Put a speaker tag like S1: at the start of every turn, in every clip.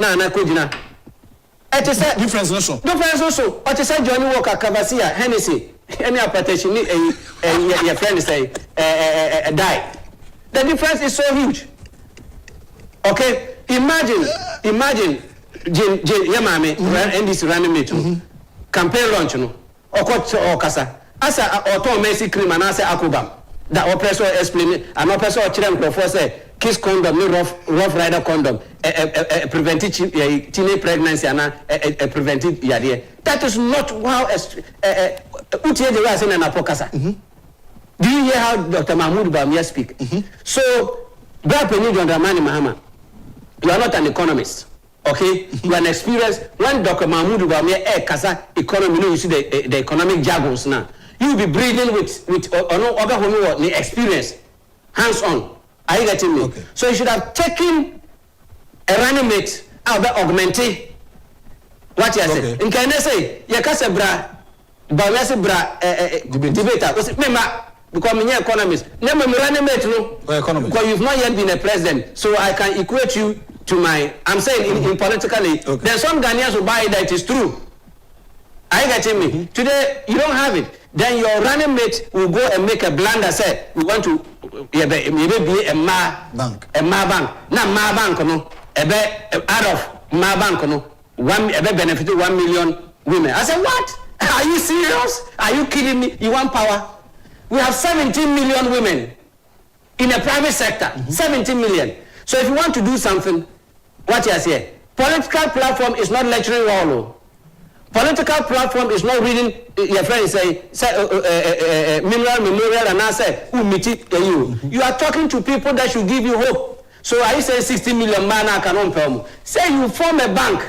S1: na kojina. It is a
S2: difference also.
S1: Difference also. What is a Johnny Walker Cavasia, Hennessy, any application, your friend say, die. The difference is so huge. Okay, imagine, Yamame, and this running meeting, campaign launch, no, or coach or Casa, as a auto Messi cream and as a Akubam. That oppressor explain, an oppressor children for say, kiss condom, no rough rider condom, preventive teenage pregnancy and preventive yadia. That is not how Utie the Rasin and Apocasa. Do you hear how Dr. Mahmoud Bamia speak? So, Brapeni Dramani Mahama, you are not an economist. Okay? You are an experienced. When Dr. Mahmoud Bamia Kasa economy, you see the economic jargons now. You will be breathing with other homework, the experience, hands on. Are you getting me?
S2: Okay.
S1: So you should have taken a running mate out there augmenting what you say. In can I say, Yakasa bra, Bawasi bra, debater, because I'm an economist. Never running mate, no, because you've not yet been a president. So I can equate you to my, I'm saying in politically, there's some Ghanaians who buy that is true. Are you getting me? Today, you don't have it. Then your running mate will go and make a blunder. Say, we want to maybe be a bank. Not ma bank, no. Out of ma bank, no. Benefit 1 million women. I said, what? Are you serious? Are you kidding me? You want power? We have 17 million women in the private sector. 17 million. So if you want to do something, what you say? Political platform is not lecturing all. Political platform is not reading your friend say memorial and I say who meet you. You are talking to people that should give you hope. So are you saying 60 million man I cannot pay? Say you form a bank,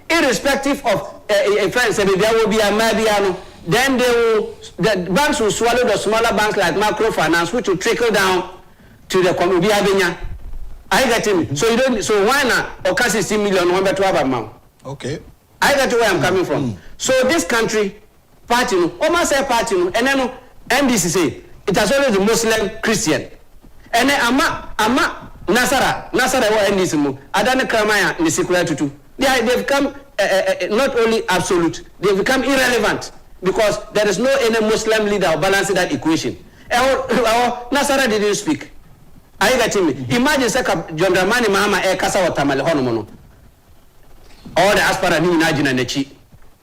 S1: irrespective of a friend say there will be a Madiano, then the banks will swallow the smaller banks like microfinance, which will trickle down to the community. Are you getting me? So you don't. So why not? Or 60 million 1 to have amount.
S2: Okay.
S1: I got where I'm coming from. So this country, party, almost say party, and then NDC say it has always the Muslim Christian. And then Ama Nasara or NDC, Adana Kramaya, Nisikura Tutu. They become not only absolute, they become irrelevant because there is no any Muslim leader balancing that equation. Nasara didn't speak. Are you getting me? Imagine John Dramani Mahama Kasa or Tamale Honomono. All the aspara ni imagine na chi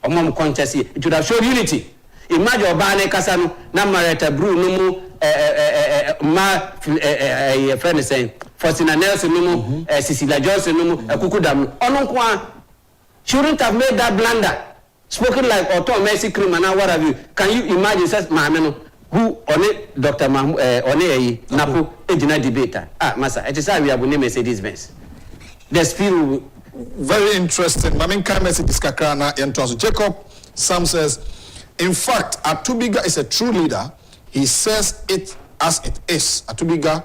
S1: omom contest it would have shown unity. Imagine obane kasano na mareta bru no mu friend saying Faustina Nelson no mu Cecilia Johnson no mu Kukudam onon kwa shouldn't have made that blunder spoken like Otto Messi criminal what have you. Can you imagine says mameno who on it Dr. Mahmoud Napo ejina debater masa it is how we have name Mercedes Benz the spirit.
S2: Very interesting. Mamin can message this kakrana yentoso. Jacob Sam says, in fact, Atubiga is a true leader. He says it as it is. Atubiga,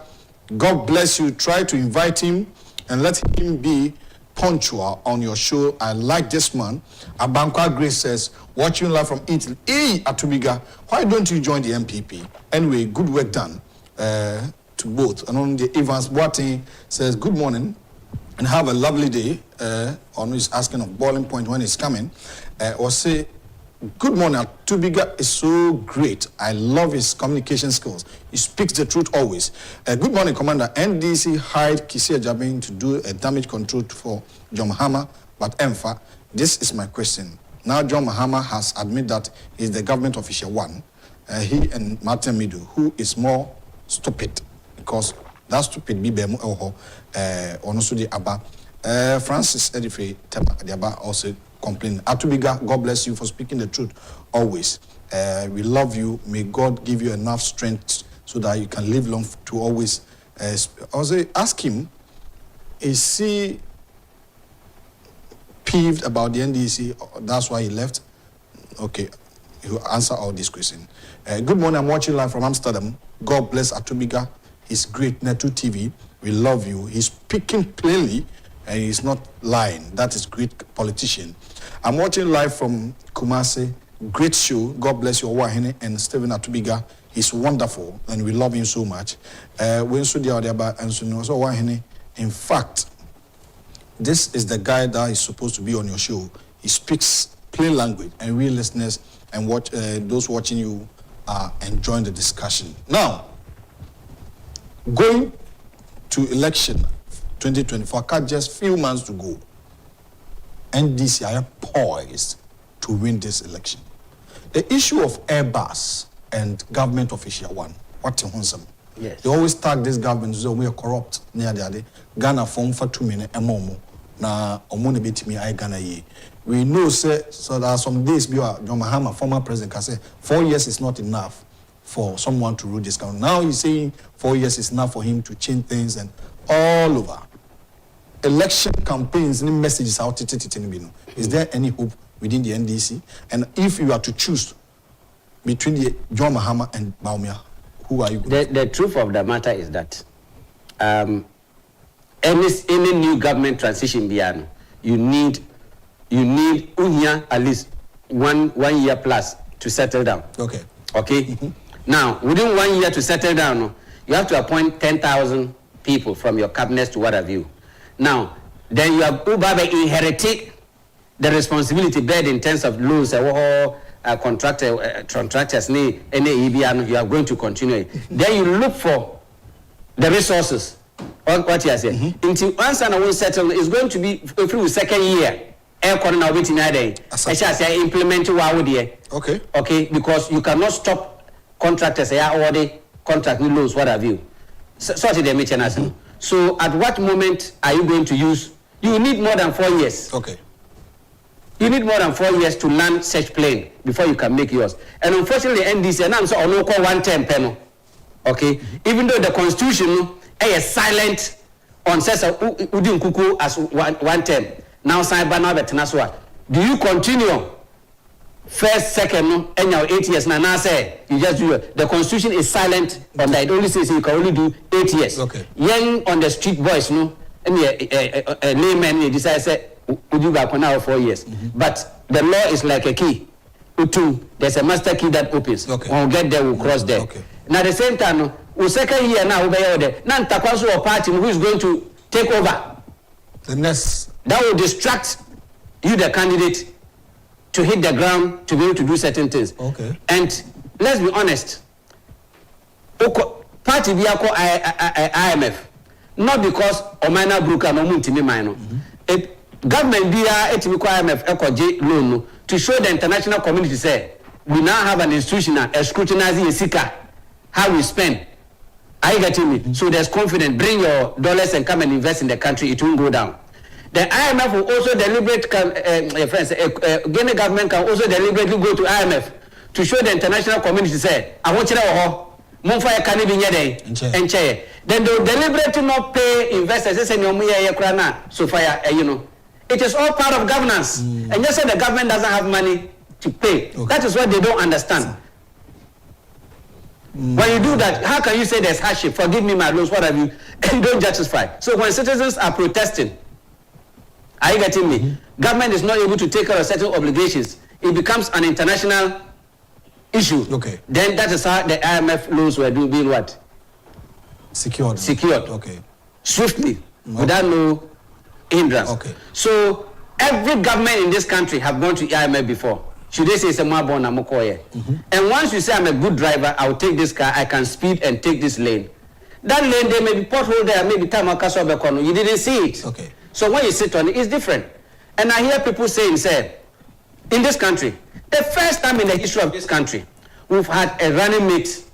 S2: God bless you. Try to invite him and let him be punctual on your show. I like this man. Abankwa Grace says, watching live from Italy. Hey, Atubiga, why don't you join the MPP? Anyway, good work done to both. And on the Evans Boateng says, good morning. And have a lovely day. On his asking of Boiling Point when he's coming. Or say, good morning. Atubiga is so great. I love his communication skills. He speaks the truth always. Good morning, Commander. NDC hired Kencity Agyapong to do a damage control for John Mahama, but EMFA. This is my question. Now John Mahama has admitted that he's the government official one. He and Martin Midu, who is more stupid because that stupid BBM also the Abba. Francis Edife the Abba also complained. Atubiga, God bless you for speaking the truth always. We love you. May God give you enough strength so that you can live long to always. Also ask him, is he peeved about the NDC? That's why he left. Okay, he'll answer all these questions. Good morning. I'm watching live from Amsterdam. God bless Atubiga. He's great. Netu TV. We love you. He's speaking plainly and he's not lying. That is great politician. I'm watching live from Kumasi. Great show. God bless you, Wahine and Stephen Atubiga. He's wonderful and we love him so much. In fact, this is the guy that is supposed to be on your show. He speaks plain language, and we listeners and those watching you are enjoying the discussion. Now, going to election 2024, just few months to go. NDC are poised to win this election. The issue of Airbus and government official one, what you want?
S1: Yes.
S2: They always tag this government as we are corrupt. Near the other, Ghana form for 2 minutes emomo na omone betimi I Ghana ye. We know say so there are some days John Mahama, former president, can say 4 years is not enough for someone to rule this country. Now he's saying 4 years is enough for him to change things and all over. Election campaigns, any messages out. Is there any hope within the NDC? And if you are to choose between the John Mahama and Bawumia, who are you going to?
S1: The truth of the matter is that any new government transition beyond, you need at least one year plus to settle down.
S2: Okay.
S1: Now, within 1 year to settle down, you have to appoint 10,000 people from your cabinets to what have you. Now, then you have inherited the responsibility bed in terms of loans, contractors, you are going to continue it. Then you look for the resources. What you are saying. Until once and one settle is going to be through second year. Implement okay, because you cannot stop contractors or the contract loans, what have you. So at what moment are you going to use? You need more than 4 years.
S2: Okay.
S1: You need more than 4 years to land such plane before you can make yours. And unfortunately, NDC and so on call 1 term panel. Okay, even though the constitution is silent on says Udin Kuku as 1 term. Now sign by now do you continue first, second, and now 8 years? Now say you just do it. The constitution is silent on that. It only says you can only do 8 years.
S2: Okay.
S1: Young on the street boys, no, and a layman they decide say would you go now 4 years. But the law is like a key. There's a master key that opens.
S2: Okay.
S1: When we get there, we'll cross there.
S2: Okay.
S1: Now at the same time, we second year now we are there. Now Takwaso or party who is going to take over.
S2: The next
S1: that will distract you, the candidate, to hit the ground to be able to do certain things.
S2: Okay.
S1: And let's be honest. Party be IMF, not because Omina Bruka no Muntimi Mino. Government be IMF loan to show the international community say we now have an institution scrutinizing SICA how we spend. Are you getting me? So there's confidence. Bring your dollars and come and invest in the country. It won't go down. The IMF will also deliberate. Ghana government can also deliberately go to IMF to show the international community say, "I want you to Monfire can be and chair." Then they will deliberately not pay investors. So fire, it is all part of governance. And just say the government doesn't have money to pay. Okay. That is what they don't understand. When you do that, how can you say there's hardship? Forgive me my loans, what have you? You don't justify. So when citizens are protesting, are you getting me? Government is not able to take care of certain obligations. It becomes an international issue.
S2: Okay.
S1: Then that is how the IMF loans were being what?
S2: Secured. Okay.
S1: Swiftly, without no hindrance.
S2: Okay.
S1: So every government in this country have gone to IMF before. Should they say it's a mabon amokoye? And once you say I'm a good driver, I'll take this car, I can speed and take this lane. That lane there may be pothole there, maybe time you didn't see it.
S2: Okay.
S1: So when you sit on it, it's different. And I hear people saying, in this country, the first time in the history of this country, we've had a running mate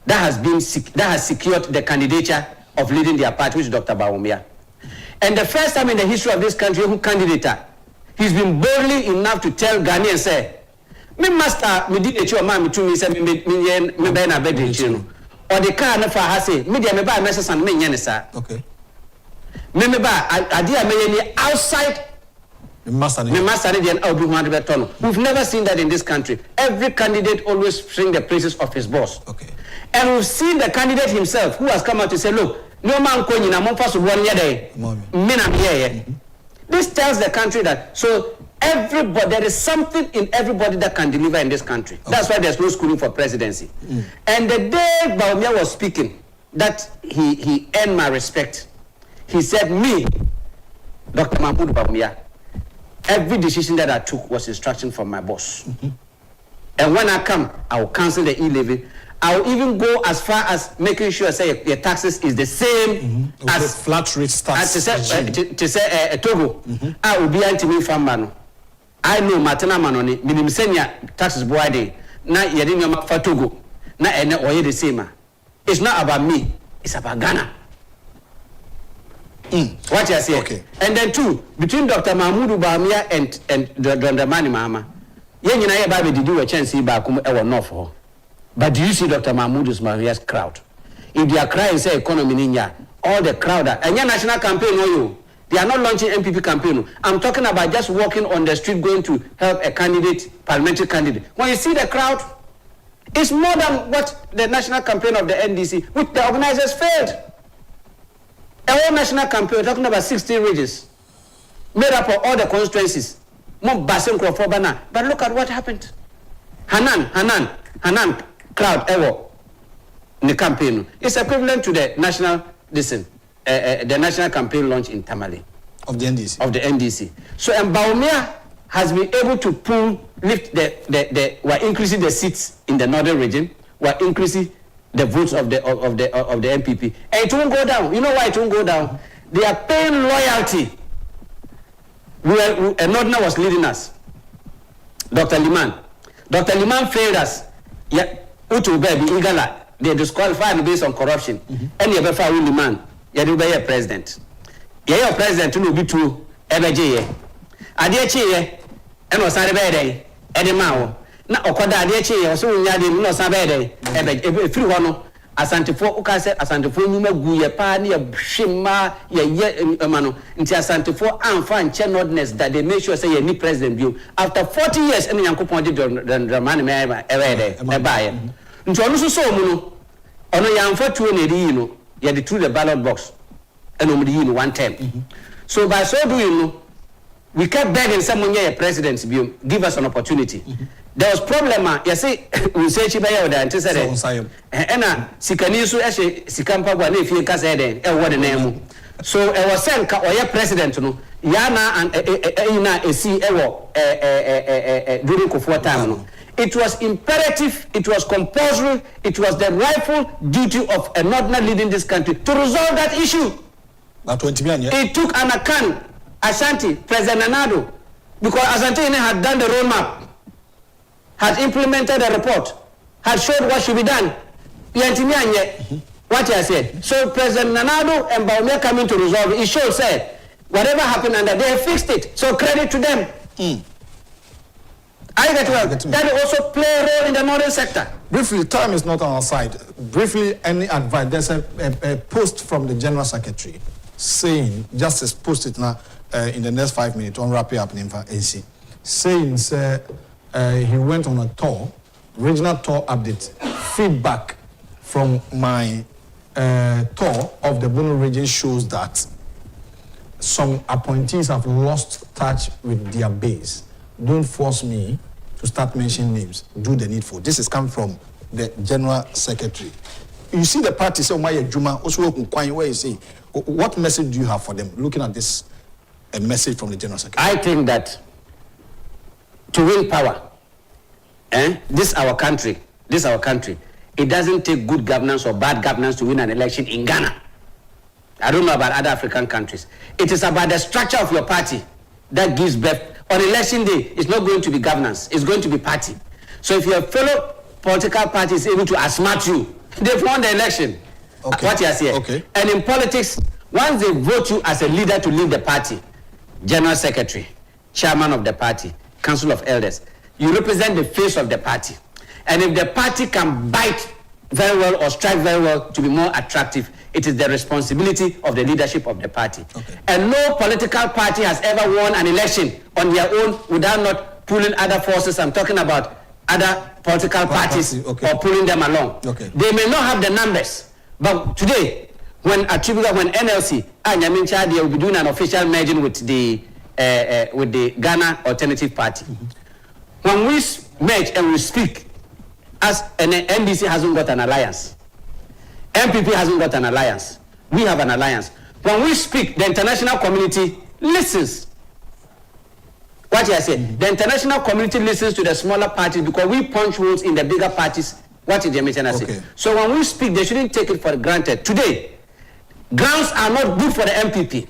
S1: that has secured the candidature of leading their party, which is Dr. Bawumia. And the first time in the history of this country, who candidate, he's been boldly enough to tell Ghanaians, say, "Me master, me did a show, man, me to me say me buy na bed in or the car na for has say me dey me buy message and me yen sir."
S2: Okay.
S1: Me buy idea me outside. Me master dey Obi 100 ton. We've never seen that in this country. Every candidate always sing the praises of his boss.
S2: Okay.
S1: And we've seen the candidate himself who has come out to say, "Look, no man ko nyina mo pass 1 year day. Me na here." This tells the country that there is something in everybody that can deliver in this country. Okay. That's why there's no schooling for presidency. And the day Bawumia was speaking, that he earned my respect. He said, "Me, Dr. Mahmoud Bawumia, every decision that I took was instruction from my boss. And when I come, I will cancel the e-levy. I will even go as far as making sure say your taxes is the same as
S2: flat rate tax.
S1: To say Togo. I will be anti-me farm. I know Matana Manoni, minimum senior taxes boy day. Na yedin for Togo. Na ene oye the same. It's not about me. It's about Ghana. What you say?
S2: Okay.
S1: And then two, between Dr. Mahmoud Bawumia and Dr. Mani Mahama, yen yina ye baby did you a chance see back ewa north for. But do you see Dr. Mahmoud Maria's crowd? If they are crying, say economy ninya, all the crowd and your national campaign, you. They are not launching MPP campaign. I'm talking about just walking on the street going to help a candidate, parliamentary candidate. When you see the crowd, it's more than what the national campaign of the NDC, which the organizers failed. A whole national campaign, we're talking about 16 regions, made up of all the constituencies. More Basen Crawford, but look at what happened. Hanan crowd ever in the campaign. It's equivalent to the national the national campaign launch in Tamale
S2: of the NDC.
S1: So Bawumia has been able to lift we're increasing the seats in the northern region, we're increasing the votes of the MPP, and it won't go down. You know why it won't go down? They are paying loyalty. Nordna was leading us. Dr. Liman failed us. Yeah, Utu baby Igala, they disqualified based on corruption. And you better Liman, you be a president. Yeah, president to be true. Ebeje. Adiechi and was a bad Eddie Mao. Na Okoda Adiechi, so we had no Sabede. Ebe free one. Asantefo ukase asantefo nyuma gu ye pa na ye hwema ye emano nti asantefo amfa nche nordness that they make sure say ye ni president bio after 40 years ene yankopon de dramane me ebaye nti onu so mu no ono yamfa tuo na eri no ye de through the ballot box ene omu de yi no one time. So by so doing no we kept begging someone ye president bio give us an opportunity. There was problem you see research by your dad said ena sikani so ehye sikampa gwa na efie ka say den e wo de na mu so e was sent ka oye president no yana and ina esi e wo during Kufuor time no. It was imperative, it was compulsory, it was the rightful duty of a Northerner leading this country to resolve that issue. It took an account Ashanti, President Nanado, because Ashanti had done the roadmap, had implemented the report, had showed what should be done. What I said. So President Nanado and Bawumia coming to resolve it. It showed said whatever happened under they fixed it. So credit to them. I get well. That also play a role in the northern sector.
S2: Briefly, time is not on our side. Briefly, any advice? There's a post from the General Secretary saying, Justice posted now in the next 5 minutes, on wrap it up in AC, saying he went on a tour, regional tour update, feedback from my tour of the Bono region shows that some appointees have lost touch with their base. Don't force me to start mentioning names. Do the needful. This is coming from the General Secretary. You see the party say, Juma, also where you say, what message do you have for them? Looking at this, a message from the General Secretary.
S1: I think that to win power, this our country, it doesn't take good governance or bad governance to win an election in Ghana. I don't know about other African countries. It is about the structure of your party that gives birth. On election day, it's not going to be governance, it's going to be party. So if your fellow political party is able to outsmart you, they've won the election.
S2: Okay.
S1: What you say.
S2: Okay.
S1: And in politics, once they vote you as a leader to lead the party, General Secretary, Chairman of the party, Council of Elders, you represent the face of the party. And if the party can bite very well or strike very well to be more attractive, it is the responsibility of the leadership of the party.
S2: Okay.
S1: And no political party has ever won an election on their own without not pulling other forces. I'm talking about other political parties
S2: okay.
S1: or pulling them along.
S2: Okay.
S1: They may not have the numbers, but today, when NLC, they will be doing an official merging with the Ghana Alternative Party. When we merge and we speak, as an NDC hasn't got an alliance, MPP hasn't got an alliance, we have an alliance. When we speak, the international community listens. What you say? The international community listens to the smaller parties because we punch holes in the bigger parties. What is the mission? Okay. So when we speak, they shouldn't take it for granted. Today, grounds are not good for the MPP.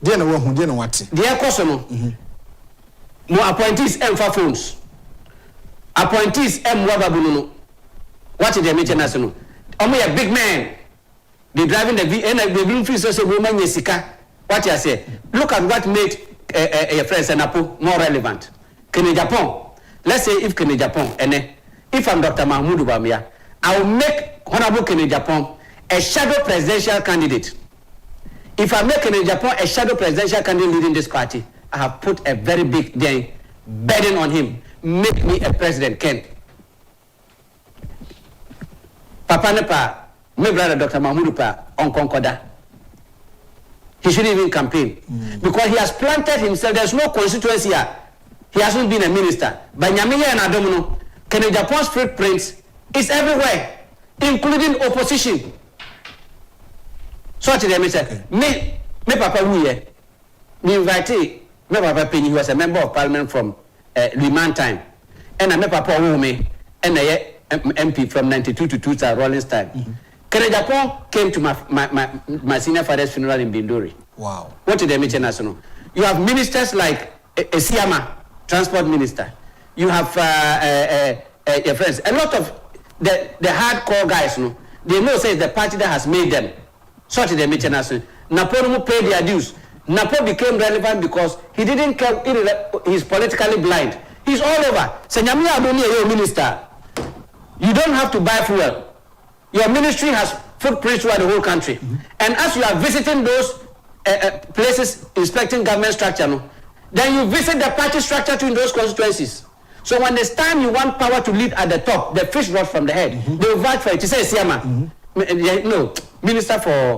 S2: They know what?
S1: They are cosmo. More appointees M for phones. Appointees M Wababuno. What is the mission? Only a big man. They driving the V and they bring free social woman Yesika. What you say? Look at what made your friend Senapo more relevant. Agyapong. Let's say if Agyapong and if I'm Dr. Mahmoud Bamia, I will make Honorable Agyapong a shadow presidential candidate. If I make Agyapong a shadow presidential candidate leading this party, I have put a very big burden on him. Make me a president, Ken. Papa Nepa, my brother Dr. Mahmoud Pa on Concorda. He shouldn't even campaign. Because he has planted himself. There's no constituency here. He hasn't been a minister. But Nyamiya and Adomono, Agyapong's footprints is everywhere, including opposition. So what did I say? Me Papa Wuye, me invite me Papa Penny, who was a member of parliament from Liman time. And I met Papa Wume, and I MP from 92 to 2000 Rollins time. Agyapong came to my senior father's funeral in Binduri.
S2: Wow.
S1: What did they mention national? You have ministers like Esiama, transport minister. You have your friends. A lot of the hardcore guys, they know say it's the party that has made them. So what did they mention national? Napo paid their dues. Napo became relevant because he didn't care. He's politically blind. He's all over. Senyamia Adoni, your minister. You don't have to buy fuel. Your ministry has footprints throughout the whole country. And as you are visiting those places, inspecting government structure, then you visit the party structure too in those constituencies. So when it's time you want power to lead at the top, the fish rot from the head. They will fight for it. You say, Siama, no, Minister for